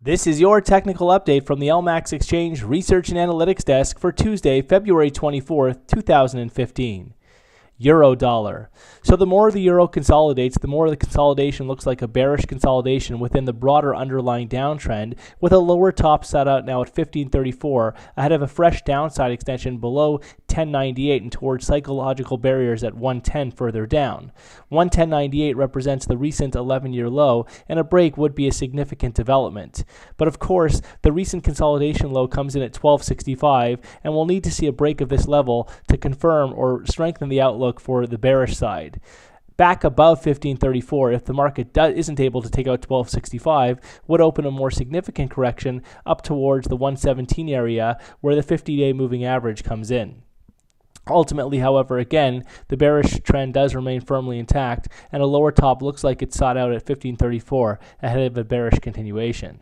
This is your technical update from the LMAX Exchange Research and Analytics Desk for Tuesday, February 24th, 2015. Euro dollar. So the more the euro consolidates, the more the consolidation looks like a bearish consolidation within the broader underlying downtrend, with a lower top set out now at 1534 ahead of a fresh downside extension below 1098 and towards psychological barriers at 110 further down. 110.98 represents the recent 11-year low, and a break would be a significant development. But of course, the recent consolidation low comes in at 1265, and we'll need to see a break of this level to confirm or strengthen the outlook for the bearish side. Back above 1534, if the market isn't able to take out 1265, would open a more significant correction up towards the 117 area where the 50-day moving average comes in. Ultimately, however, again, the bearish trend does remain firmly intact, and a lower top looks like it's sought out at 1534 ahead of a bearish continuation.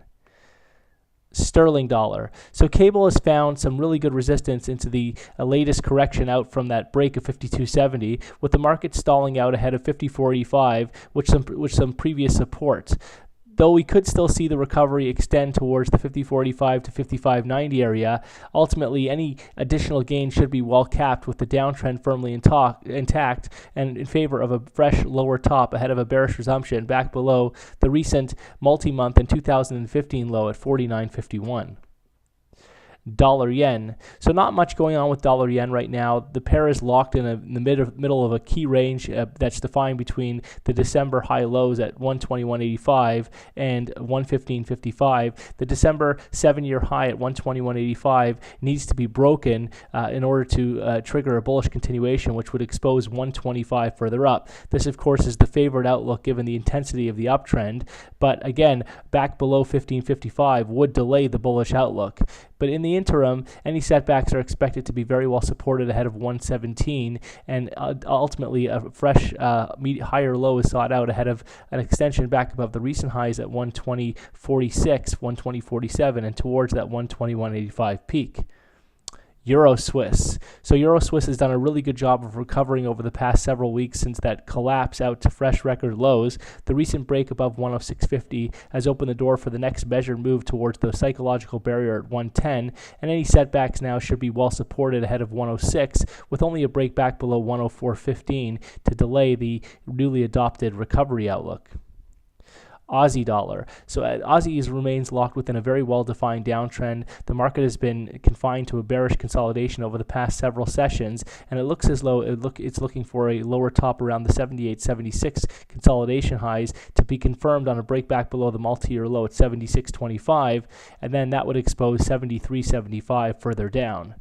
Sterling dollar. So cable has found some really good resistance into the latest correction out from that break of 52.70, with the market stalling out ahead of 54.85, which some previous support. Though we could still see the recovery extend towards the 54.85 to 55.90 area, ultimately any additional gain should be well capped with the downtrend firmly intact and in favor of a fresh lower top ahead of a bearish resumption back below the recent multi-month and 2015 low at 49.51. Dollar yen. So not much going on with dollar yen right now. The pair is locked in the middle of a key range that's defined between the December high lows at 121.85 and 115.55. The December 7-year high at 121.85 needs to be broken in order to trigger a bullish continuation, which would expose 125 further up. This, of course, is the favored outlook given the intensity of the uptrend, but again, back below 15.55 would delay the bullish outlook. But in the interim, any setbacks are expected to be very well supported ahead of 117, and ultimately a fresh higher low is sought out ahead of an extension back above the recent highs at 120.46, 120.47, and towards that 121.85 peak. Euro Swiss. So Euro Swiss has done a really good job of recovering over the past several weeks since that collapse out to fresh record lows. The recent break above 106.50 has opened the door for the next measured move towards the psychological barrier at 110, and any setbacks now should be well supported ahead of 106, with only a break back below 104.15 to delay the newly adopted recovery outlook. Aussie dollar. So Aussie remains locked within a very well-defined downtrend. The market has been confined to a bearish consolidation over the past several sessions, and it looks as though it's looking for a lower top around the 78.76 consolidation highs to be confirmed on a break back below the multi-year low at 76.25, and then that would expose 73.75 further down.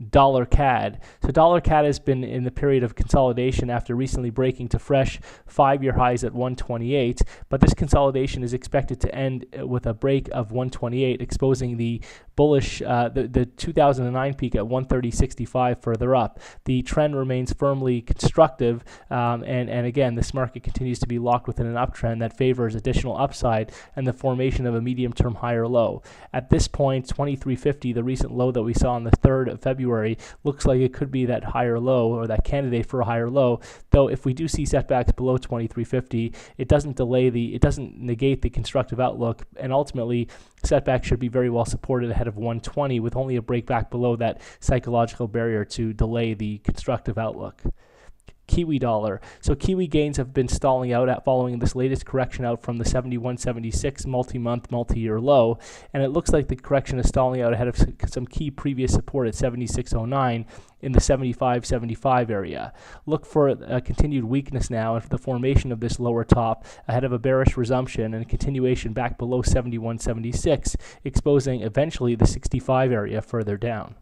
Dollar CAD. So dollar CAD has been in the period of consolidation after recently breaking to fresh 5-year highs at 128, but this consolidation is expected to end with a break of 128, exposing the bullish, the 2009 peak at 130.65 further up. The trend remains firmly constructive, and again, this market continues to be locked within an uptrend that favors additional upside and the formation of a medium-term higher low. At this point, 23.50, the recent low that we saw on the 3rd of February, looks like it could be that higher low or that candidate for a higher low, though if we do see setbacks below 23.50, it doesn't negate the constructive outlook, and ultimately setbacks should be very well supported ahead of 120 with only a break back below that psychological barrier to delay the constructive outlook. Kiwi dollar. So Kiwi gains have been stalling out following this latest correction out from the 71.76 multi-month, multi-year low, and it looks like the correction is stalling out ahead of some key previous support at 76.09 in the 75.75 area. Look for a continued weakness now and for the formation of this lower top ahead of a bearish resumption and a continuation back below 71.76, exposing eventually the 65 area further down.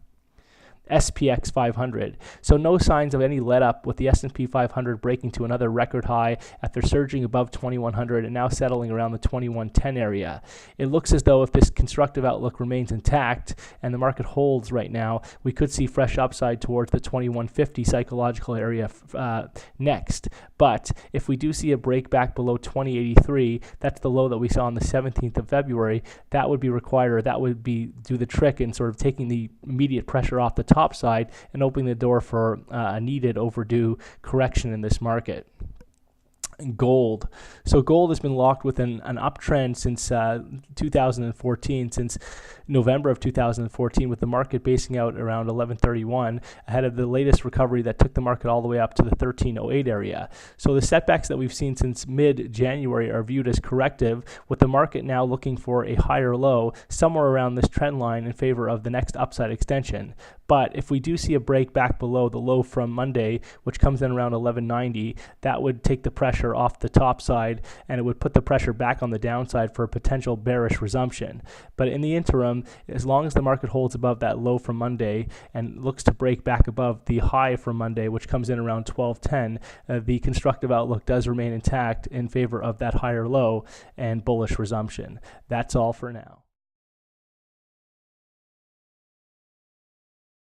SPX 500. So no signs of any let up, with the S&P 500 breaking to another record high after surging above 2100 and now settling around the 2110 area. It looks as though if this constructive outlook remains intact and the market holds right now, we could see fresh upside towards the 2150 psychological area next. But if we do see a break back below 2083, that's the low that we saw on the 17th of February, that would be required, or that would do the trick in sort of taking the immediate pressure off the top side and opening the door for a needed overdue correction in this market. Gold. So gold has been locked within an uptrend since 2014, since November of 2014, with the market basing out around 1131 ahead of the latest recovery that took the market all the way up to the 1308 area. So the setbacks that we've seen since mid-January are viewed as corrective, with the market now looking for a higher low somewhere around this trend line in favor of the next upside extension. But if we do see a break back below the low from Monday, which comes in around 1190, that would take the pressure off the top side, and it would put the pressure back on the downside for a potential bearish resumption. But in the interim, as long as the market holds above that low from Monday and looks to break back above the high from Monday, which comes in around 1210, the constructive outlook does remain intact in favor of that higher low and bullish resumption. That's all for now.